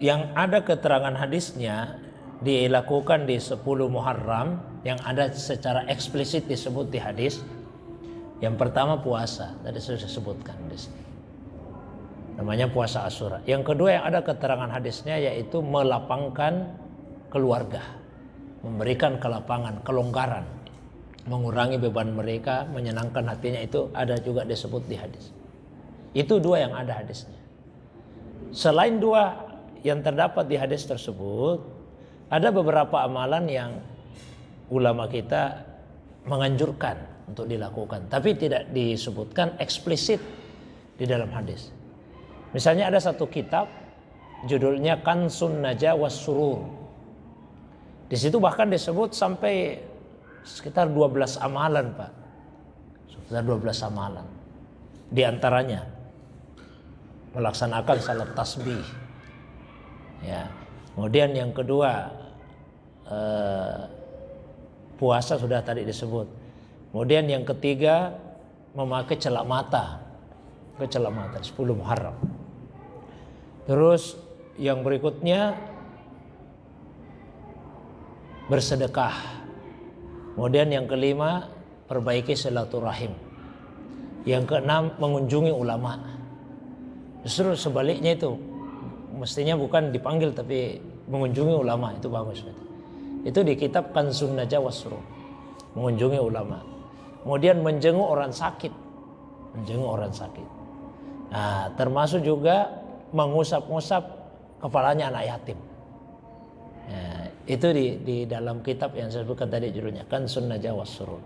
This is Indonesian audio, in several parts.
Yang ada keterangan hadisnya dilakukan di 10 Muharram yang ada secara eksplisit disebut di hadis. Yang pertama puasa, tadi sudah disebutkan di sini. Namanya puasa Asyura. Yang kedua yang ada keterangan hadisnya yaitu melapangkan keluarga, memberikan kelapangan, kelonggaran, mengurangi beban mereka, menyenangkan hatinya, itu ada juga disebut di hadis. Itu dua yang ada hadisnya. Selain dua yang terdapat di hadis tersebut, ada beberapa amalan yang ulama kita menganjurkan untuk dilakukan, tapi tidak disebutkan eksplisit di dalam hadis. Misalnya ada satu kitab judulnya Kansun Najah was Surur. Di situ bahkan disebut sampai sekitar 12 amalan, Pak. Sekitar 12 amalan. Di antaranya melaksanakan salat tasbih. Ya. Kemudian yang kedua puasa sudah tadi disebut. Kemudian yang ketiga memakai celak mata. Celak mata 10 Muharram. Terus yang berikutnya bersedekah. Kemudian yang kelima perbaiki silaturahim. Yang keenam mengunjungi ulama. Justru sebaliknya itu, mestinya bukan dipanggil tapi mengunjungi ulama, itu bagus. Itu di kitab Kansun Najah was Surur. Mengunjungi ulama. Kemudian menjenguk orang sakit. Menjenguk orang sakit. Nah, termasuk juga mengusap-ngusap kepalanya anak yatim. Nah, itu di dalam kitab yang saya sebutkan tadi judulnya Kansun Najah was Surur.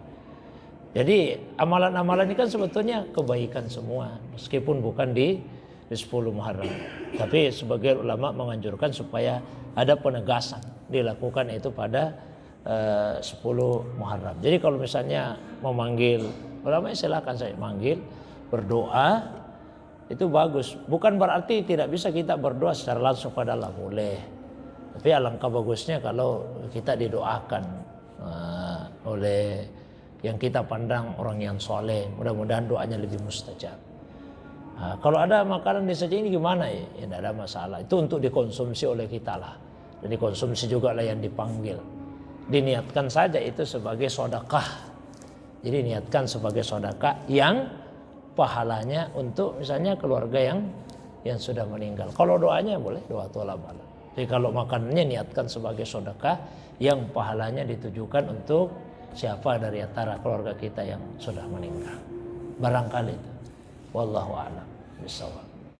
Jadi amalan-amalan ini kan sebetulnya kebaikan semua, meskipun bukan di 10 Muharram. Tapi sebagian ulama menganjurkan supaya ada penegasan dilakukan itu pada 10 Muharram. Jadi kalau misalnya memanggil ulama, silakan saya manggil, berdoa, itu bagus. Bukan berarti tidak bisa kita berdoa secara langsung pada Allah, boleh. Tapi alangkah bagusnya kalau kita didoakan oleh yang kita pandang orang yang soleh. Mudah-mudahan doanya lebih mustajab. Kalau ada makanan di saja ini gimana ya? Ya tidak ada masalah. Itu untuk dikonsumsi oleh kita lah. Dan dikonsumsi juga lah yang dipanggil. Diniatkan saja itu sebagai sedekah. Jadi niatkan sebagai sedekah yang pahalanya untuk misalnya keluarga yang sudah meninggal. Kalau doanya boleh doa tolak bala. Jadi kalau makanannya niatkan sebagai sedekah yang pahalanya ditujukan untuk siapa dari antara keluarga kita yang sudah meninggal. Barangkali itu. Wallahu a'lam bishawab.